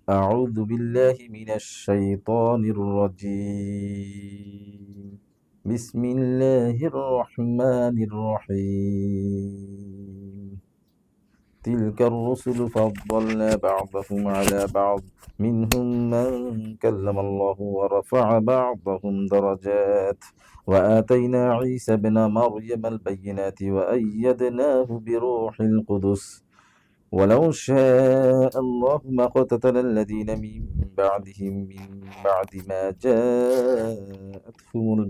أعوذ بالله من الشيطان الرجيم. بسم الله الرحمن الرحيم. تلك الرسل فضلنا بعضهم على بعض، منهم من كلم الله ورفع بعضهم درجات، وآتينا عيسى ابن مريم البينات وأيدناه بروح القدس. ولو شاء الله ما اقتتل الذين من بعدهم من بعد ما جاءتهم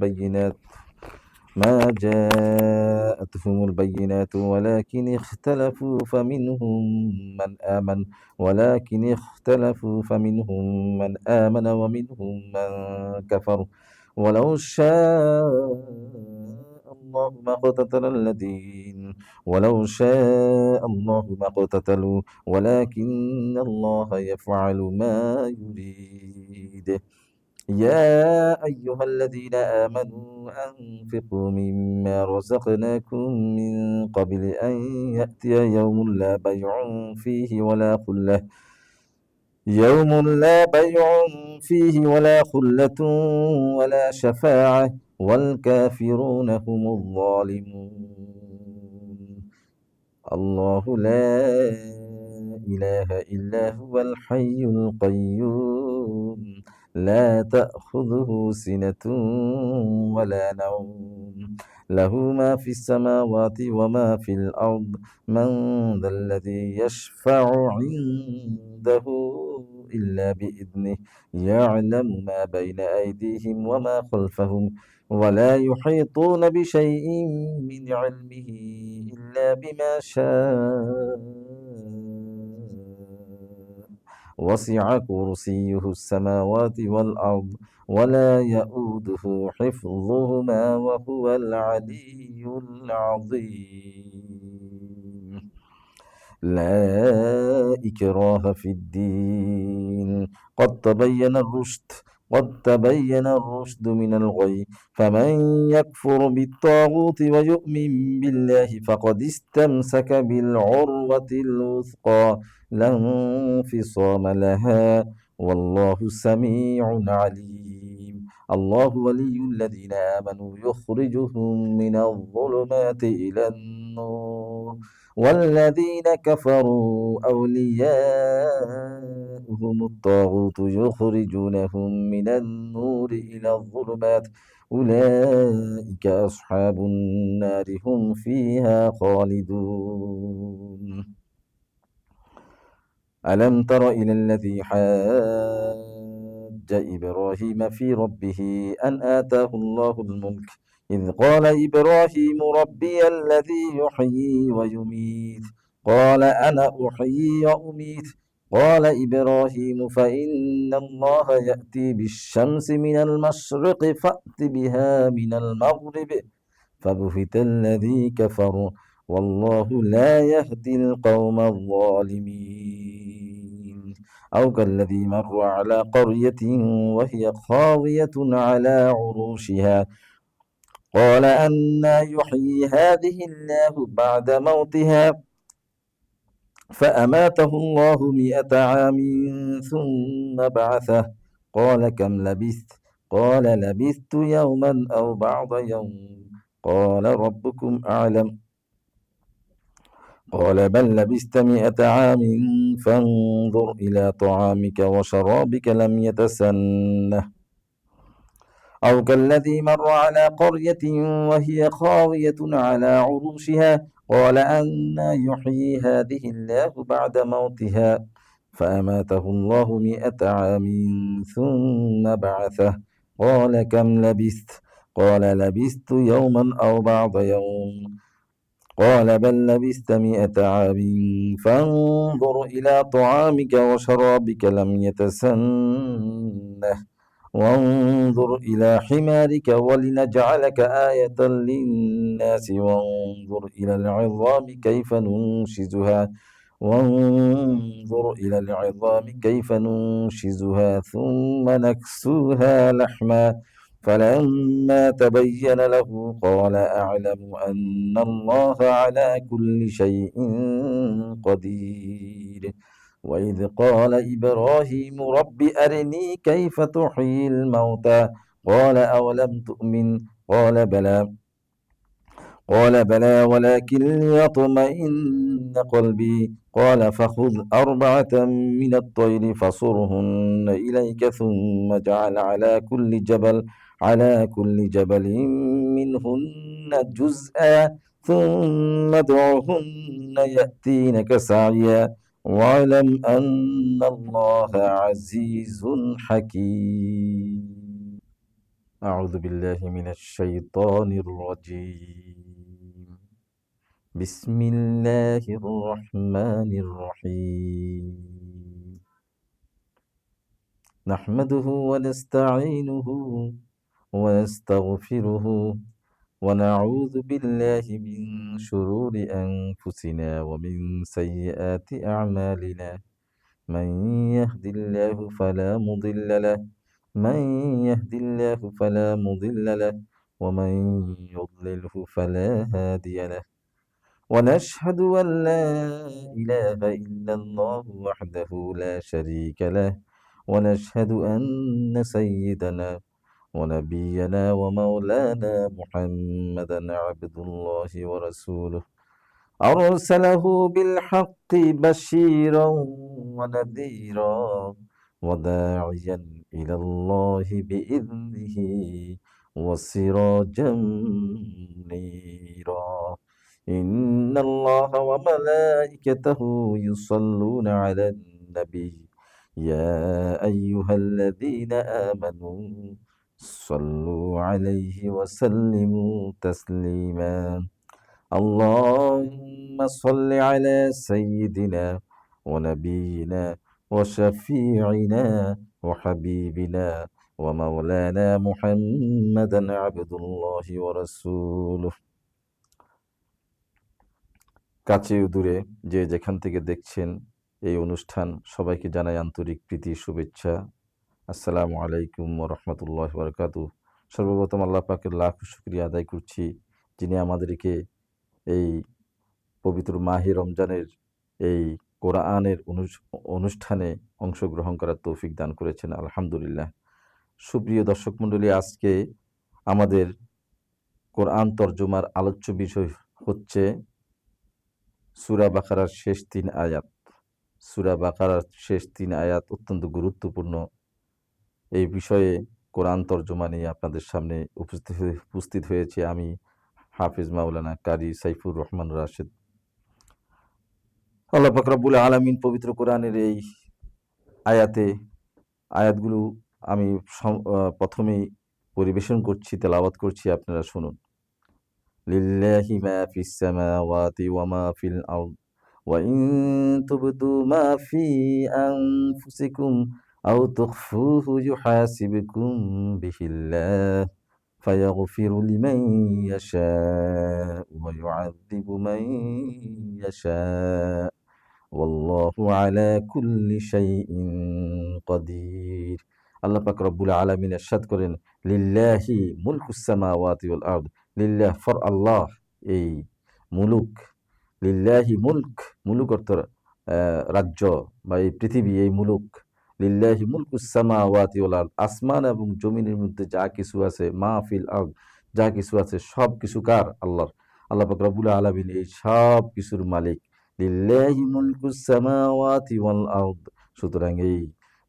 البينات ولكن اختلفوا فمنهم من آمن ومنهم من كفر. ولو شاء الله ما اقتتل الذين ولو شاء الله ما اقتتلوا ولكن الله يفعل ما يريد. يا أيها الذين آمنوا أنفقوا مما رزقناكم من قبل أن يأتي يوم لا بيع فيه ولا خلة ولا شفاعة والكافرون هم الظالمون. الله لا إله إلا هو الحي القيوم، لا تأخذه سنة ولا نوم، له ما في السماوات وما في الأرض. من ذا الذي يشفع عنده إلا بإذنه، يعلم ما بين أيديهم وما خلفهم، ولا يحيطون بشيء من علمه إلا بما شاء. وسع كرسيه السماوات والأرض ولا يؤوده حفظهما وهو العلي العظيم. لا إكراه في الدين، قد تبين الرشد من الغي، فمن يكفر بالطاغوت ويؤمن بالله فقد استمسك بالعروة الوثقى، لا انفصام لها، والله سميع عليم. الله ولي الذين آمنوا يخرجهم من الظلمات إلى النور، والذين كفروا أولياؤهم الطاغوت يخرجونهم من النور إلى الظلمات، أولئك أصحاب النار هم فيها خالدون. ألم تر إلى الذي حاج إبراهيم في ربه أن آتاه الله الملك، إذ قال إبراهيم ربي الذي يحيي ويميت، قال أنا أحيي وأميت. قال إبراهيم فإن الله يأتي بالشمس من المشرق فأت بها من المغرب، فبهت الذي كفر، والله لا يهدي القوم الظالمين. أو كالذي مر على قرية وهي خاوية على عروشها، قال أنى يحيي هذه الله بعد موتها، فأماته الله 100 عام ثم بعثه، قال كم لبثت؟ قال لبثت يوما أو بعض يوم، قال ربكم أعلم. قال بل لبثت 100 عام، فانظر إلى طعامك وشرابك لم يتسنه. أو كالذي مر على قرية وهي خاوية على عروشها، قال أنى يحيي هذه الله بعد موتها، فأماته الله 100 عام ثم بعثه، قال كم لبثت؟ قال لبثت يوما أو بعض يوم، قال بل لبثت 100 عام، فانظر إلى طعامك وشرابك لم يتسنه، وانظر إلى حمارك ولنجعلك آية للناس، وانظر إلى العظام كيف ننشزها ثم نكسوها لحما، فلما تبين له قال أعلم أن الله على كل شيء قدير. وإذ قال إبراهيم رب أرني كيف تحيي الموتى قال أولم تؤمن قال بلى ولكن ليطمئن قلبي قال فخذ أربعة من الطير فصرهن إليك ثم اجعل على كل جبل منهن جزءا ثم ادعهن يأتينك سعيا واعلم أن الله عزيز حكيم. أعوذ بالله من الشيطان الرجيم. بسم الله الرحمن الرحيم. نحمده ونستعينه ونستغفره ونعوذ بالله من شرور أنفسنا ومن سيئات أعمالنا. من يهد الله فلا مضل له ومن يضلله فلا هادي له. ونشهد أن لا إله إلا الله وحده لا شريك له. ونشهد أن سيدنا ونبينا ومولانا محمدا عبد الله ورسوله أرسله بالحق بشيرا ونذيرا وداعيا إلى الله بإذنه وسراجا منيرا. إن الله وملائكته يصلون على النبي يا أيها الذين آمنوا صلوا عليه وسلموا تسليما. اللهم صل على سيدنا ونبينا وشفيعنا وحبيبنا ومولانا محمدا عبد الله ورسوله. কাছে ও দূরে যে যেখান থেকে দেখছেন এই অনুষ্ঠান, সবাইকে জানাই আন্তরিক প্রীতি শুভেচ্ছা। আসসালামু আলাইকুম ওয়া রাহমাতুল্লাহি ওয়া বারাকাতুহু। সর্বপ্রথম আল্লাহ পাকের লাখ শুকরিয়া আদায় করছি, যিনি আমাদেরকে এই পবিত্র মাহে রমজানের এই কোরআনের অনুষ্ঠানে অংশগ্রহণ করার তৌফিক দান করেছেন, আলহামদুলিল্লাহ। সুপ্রিয় দর্শক মণ্ডলী, আজকে আমাদের কোরআন তর্জমার আলোচ্য বিষয় হচ্ছে সূরা বাকারার শেষ 3 আয়াত। সূরা বাকারার শেষ 3 আয়াত অত্যন্ত গুরুত্বপূর্ণ। এই বিষয়ে কোরআন তর্জমা নিয়ে আপনাদের সামনে উপস্থিত হয়েছে আমি, হাফিজ মাওলানা কারি সাইফুর রহমান রাশেদ। আল্লাহ পাক রব্বুল আলামিন পবিত্র কোরআনের এই আয়াতগুলো আমি প্রথমেই পরিবেশন করছি, তেলাওয়াত করছি, আপনারা শুনুন। লিল্লাহি মা ফিস সামাওয়াতি ওয়া মা ফিল আরদ ওয়া ইন তুবদু মা ফি আনফুসিকুম আও তুখফুহু ইউহাসিবকুম বিহিল্লাহ فيغفر لمن يشاء ويعذب من يشاء والله على كل شيء قدير. আল্লাহ পাক রব্বুল আলামিন ইরশাদ করেন, লিল্লাহি মুলকুস সামাওয়াতি ওয়াল আরদ। লিল্লাহ, ফর আল্লাহ এই মুলুক। লিল্লাহি মুলুক অর্থ রাজ্য বা এই পৃথিবী, এই মুলুক। লিল্লাহি মুলকুস সামাওয়াতি ওয়াল আরদ, আসমান এবং জমিনের মধ্যে যা কিছু আছে, মাহফিল আরদ, যা কিছু আছে সব কিছু কার? আল্লাহর। আল্লাহ পাক রব্বুল আলামিন এই সব কিছুর মালিক। লিল্লাহি মুলকুস সামাওয়াতি ওয়াল আরদ। সুতরাং এই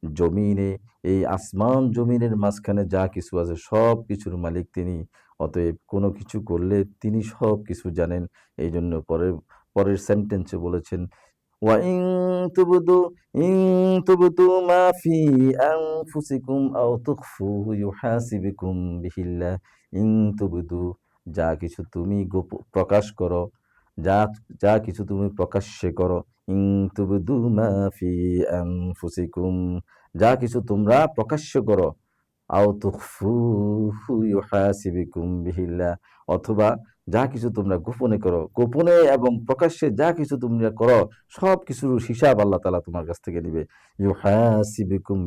জমিনে, এই আসমান জমিনের মাঝখানে যা কিছু আছে সব কিছুর মালিক তিনি। অতএব কোনো কিছু করলে তিনি সব কিছু জানেন। এই জন্য পরের সেন্টেন্সে বলেছেন, وَإِن تُبْدُوا مَا فِي أَنفُسِكُمْ أَوْ تُخْفُوهُ يُحَاسِبْكُم بِهِ اللَّهُ إِن تُبْدُوا, যা কিছু তুমি প্রকাশ করো, যা কিছু তুমি প্রকাশ্যে করো, ইন তুবদু মা ফি আনফুসিকুম, যা কিছু তোমরা প্রকাশ্য করো, আও তুখফুহু ইউহাসিবকুম বিহিল্লাহ, অথবা যা কিছু তোমরা গোপনে করো, গোপনে এবং প্রকাশ্যে যা কিছু তোমরা করো সব কিছুর হিসাব আল্লাহ তাআলা তোমার কাছ থেকে নিবে। ইউহাসিবকুম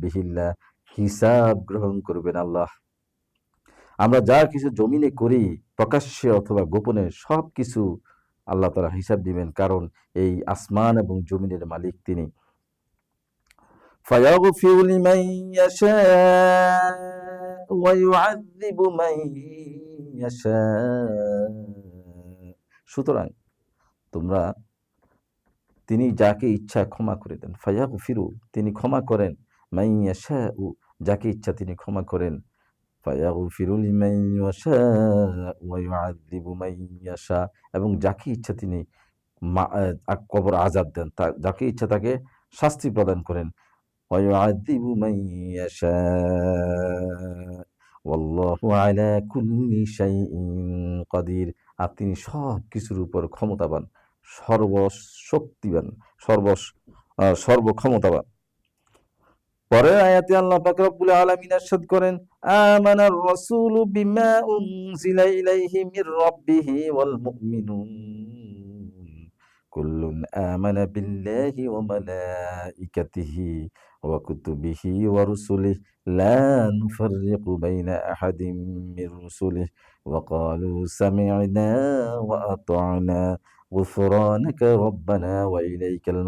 বিহিল্লাহ, হিসাব গ্রহণ করবেন আল্লাহ। আমরা যা কিছু জমিনে করি, প্রকাশ্যে অথবা গোপনে, সব কিছু আল্লাহ তাআলা হিসাব দিবেন, কারণ এই আসমান এবং জমিনের মালিক তিনি। فيغفر لمن يشاء ويعذب من يشاء। সুতরাং তোমরা তিনি যাকে ইচ্ছা ক্ষমা করে দেন, ফায়াগফিরু তিনি ক্ষমা করেন, মান ইয়াশাউ যাকে ইচ্ছা তিনি ক্ষমা করেন, ফায়াগফিরু লিমান ইয়াশাউ ওয়া ইউআযযিবু মান ইয়াশা এবং যাকে ইচ্ছা তিনি কবর আযাব দেন, যাকে ইচ্ছা তাকে শাস্তি প্রদান করেন। ওয়া ইউআযযিবু মান ইয়াশা ওয়াল্লাহু আলা কুল্লি শাইইন কাদির। আর তিনি সব কিছুর উপর ক্ষমতাবান, সর্বশক্তিবান, সর্বক্ষমতাবান। পরের আয়াতে আল্লাহ পাক রব্বুল আলামিন ইরশাদ করেন, আমানার রাসূলু বিমা উনজিলা ইলাইহি মির রাব্বিহি ওয়াল মুমিনুন কুল্লুন আমানা বিল্লাহি ওয়া মালাইকাতিহি ওয়া কুতুবিহি ওয়া রুসুলিহি লা নুফাররিকু বাইনা আহাদিম মির রুসুলিহি ওয়া ক্বালু সামি'না ওয়া আতা'না গুফরানাকা রব্বানা ওয়া ইলাইকাল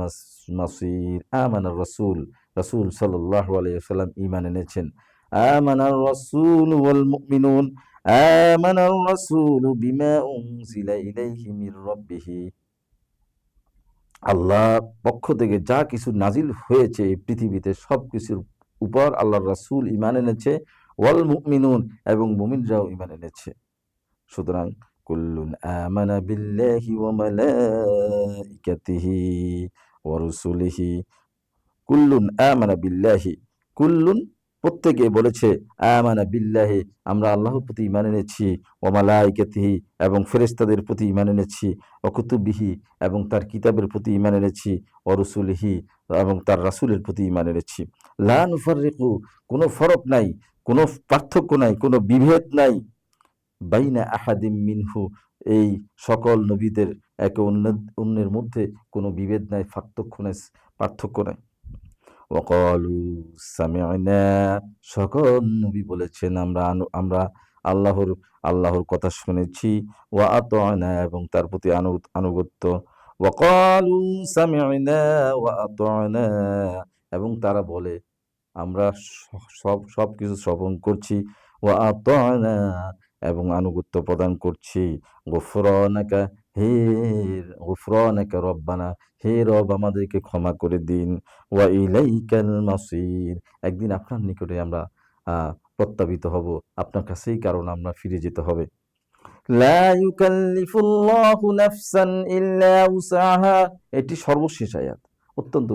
মাসির। আমানার রাসূল, রাসূল সাল্লাল্লাহু আলাইহি ওয়াসাল্লাম ঈমান এনেছেন। আমানার রাসূল ওয়াল মুমিনুন, আমানার রাসূল বিমা উনজিলা ইলাইহি মির রাব্বিহি, আল্লাহর পক্ষ থেকে যা কিছু নাজিল হয়েছে এই পৃথিবীতে সবকিছুর উপর আল্লাহর রাসূল ঈমান এনেছে। ওয়াল মুমিনুন এবং মুমিনরাও ঈমান এনেছে। সুতরাং কুল্লুন আমানা বিল্লাহি ওয়া মালাইকাতিহি ওয়া রুসুলিহি, কুল্লুন আমানা বিল্লাহি, কুল্লুন প্রত্যেকে বলেছে আমানা বিল্লাহি আমরা আল্লাহর প্রতি ঈমান এনেছি, ওয়া মালাইকাতিহি এবং ফেরেশতাদের প্রতি ঈমান এনেছি, ওয়া কুতুবিহি এবং তার কিতাবের প্রতি ঈমান এনেছি, ওয়া রুসুলিহি এবং তার রাসূলের প্রতি ঈমান এনেছি। লা নুফাররিকু কোনো ফরক নাই, কোনো পার্থক্য নাই, কোনো বিভেদ নাই, বাইনা আহাদিম মিনহু এই সকল নবীদের একে অন্যের মধ্যে কোনো বিভেদ নাই, পার্থক্য নাই। ওয়াকালু সামি'না সকল নবী বলেছেন আমরা আল্লাহর কথা শুনেছি, ওয়া আতা'না এবং তার প্রতি আনুগত্য। ওয়াকালু সামি'না ওয়া আতা'না এবং তারা বলে আমরা সবকিছু শ্রবণ করছি, ওয়া আতা'না এবং আনুগত্য প্রদান করছি। গুফরানাকা গুফরানাকা রব্বানা হে রব আমাদেরকে ক্ষমা করে দিন। ওয়া ইলাইকাল মাসির একদিন আপনার নিকটে আমরা প্রত্যাবিত হব, আপনার কাছেই কারণ আমরা ফিরে যেতে হবে। লা ইউকাল্লিফুল্লাহু নাফসান ইল্লা উসআহা এটি সর্বশেষ আয়াত, অত্যন্ত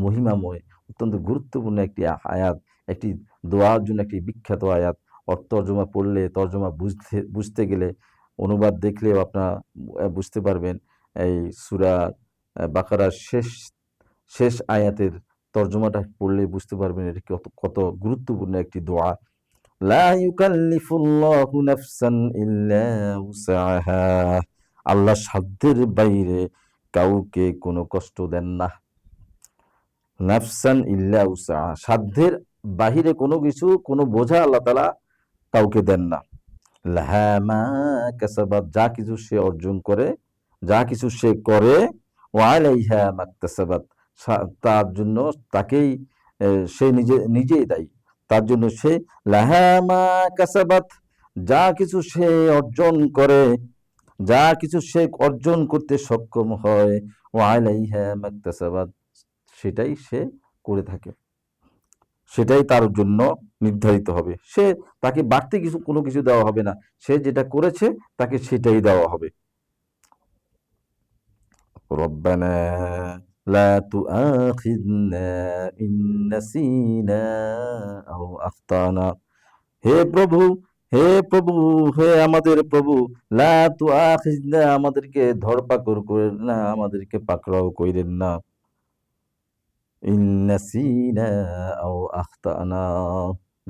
মহিমাময়, অত্যন্ত গুরুত্বপূর্ণ একটি আয়াত, একটি দোয়ার জন্য একটি বিখ্যাত আয়াত। তর্জমা পড়লে, তর্জমা বুঝতে গেলে, অনুবাদ দেখলেও আপনারা বুঝতে পারবেন। এই সূরা বাকারার শেষ আয়াতের তর্জমাটা পড়লে বুঝতে পারবেন এটি কত গুরুত্বপূর্ণ একটি দোয়া। লা ইউকাল্লিফুল্লাহু নাফসান ইল্লা উসআহা আল্লাহ সাধ্যের বাইরে কাউকে কোনো কষ্ট দেন না। নাফসান ইল্লা উসআহা সাধ্যের বাহিরে কোনো কিছু, কোনো বোঝা আল্লাহ তাআলা কাউকে দেন না। লাহা মা কাসাবাত যা কিছু সে অর্জন করে, যা কিছু সে করে, ওয়া আলাইহা মাকতাসাবাত তার জন্য তাকেই সে নিজেই দায়ী, তার জন্য সে লাহা মা কাসাবাত যা কিছু সে অর্জন করে, যা কিছু সে অর্জন করতে সক্ষম হয়, ওয়া আলাইহা মাকতাসাবাত সেটাই সে করে থাকে, সেটাই তার জন্য নির্ধারিত হবে। তাকে বাড়তি কোনো কিছু দেওয়া হবে না, সে যেটা করেছে তাকে সেটাই দেওয়া হবে। রব্বানা লা তুআখিযনা ইন নাসিনা আও আখতানা হে প্রভু, হে আমাদের প্রভু, লা তুআখিযনা আমাদেরকে ধরপাকড় করেন না, আমাদেরকে পাকড়াও কইরেন না। ইন নাসিনা আও আখতানা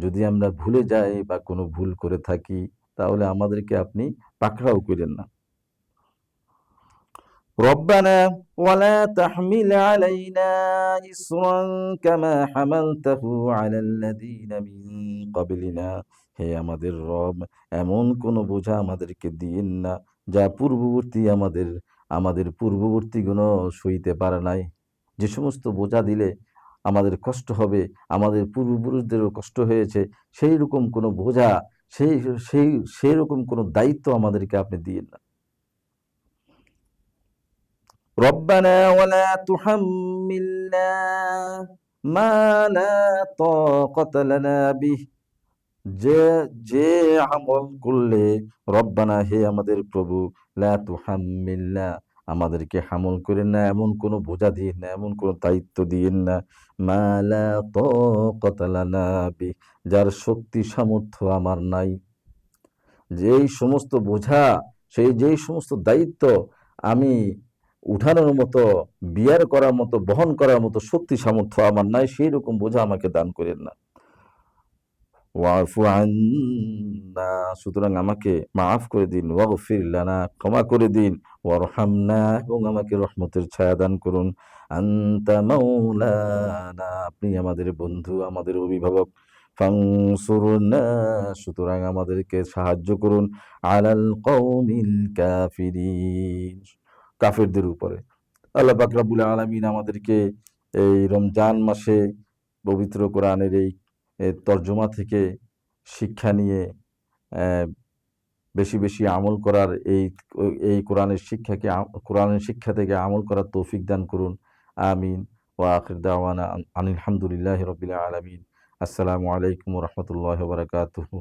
যদি আমরা ভুলে যাই বা কোনো ভুল করে থাকি তাহলে আমাদেরকে আপনি পাকড়াও করেন না। রব্বানা ওয়ালা তাহমিল আলাইনা ইসরান কামা হামালতাহু আলাল্লাযীনা মিন ক্বাবলিনা হে আমাদের রব এমন কোনো বোঝা আমাদেরকে দিয়েন না যা আমাদের পূর্ববর্তীগণ সইতে পারে নাই। যে সমস্ত বোঝা দিলে আমাদের কষ্ট হবে, আমাদের পূর্বপুরুষদেরও কষ্ট হয়েছে, সেই রকম কোনো বোঝা, সেই সেই সেই রকম কোনো দায়িত্ব আমাদেরকে আপনি দিয়েন না। রব্বানা ওয়ালা তুহাম্মিলনা মা লা তাকাতা লানা বিহ, যে যে আমল করলে, রব্বানা হে আমাদের প্রভু, লা তুহাম্মিলনা আমাদেরকে হামল করেন না, এমন কোনো বোঝা দিয়েন না, এমন কোনো দায়িত্ব দিয়েন না, মা লা তাকাতা লানা বিহ, যার শক্তি সামর্থ্য আমার নাই। যেই সমস্ত বোঝা, যেই সমস্ত দায়িত্ব আমি উঠানোর মতো, বিয়ার করার মতো, বহন করার মতো শক্তি সামর্থ্য আমার নাই, সেই রকম বোঝা আমাকে দান করেন না। ওয়াফু আন্না, সুতরাং আমাকে মাফ করে দিন, ওয়াগফির লানা ক্ষমা করে দিন, ওয়ারহামনা এবং আমাকে রহমতের ছায়া দান করুন, আনতা মাওলানা আপনি আমাদের বন্ধু, আমাদের অভিভাবক, ফানসুরনা সুতরাং আমাদেরকে সাহায্য করুন, আলাল কওমিল কাফিরিন কাফিরদের উপরে। আল্লাহ পাক রব্বুল আলামিন আমাদেরকে এই রমজান মাসে পবিত্র কোরআনের এই তর্জমা থেকে শিক্ষা নিয়ে আহ, বেশি বেশি আমল করার, এই কোরআনের শিক্ষা থেকে আমল করার তৌফিক দান করুন। আমিন। ওয়া আখির দাওয়ানা আনিল হামদুলিল্লাহি রাব্বিল আলামিন। আসসালামু আলাইকুম ওয়া রাহমাতুল্লাহি ওয়া বারাকাতুহু।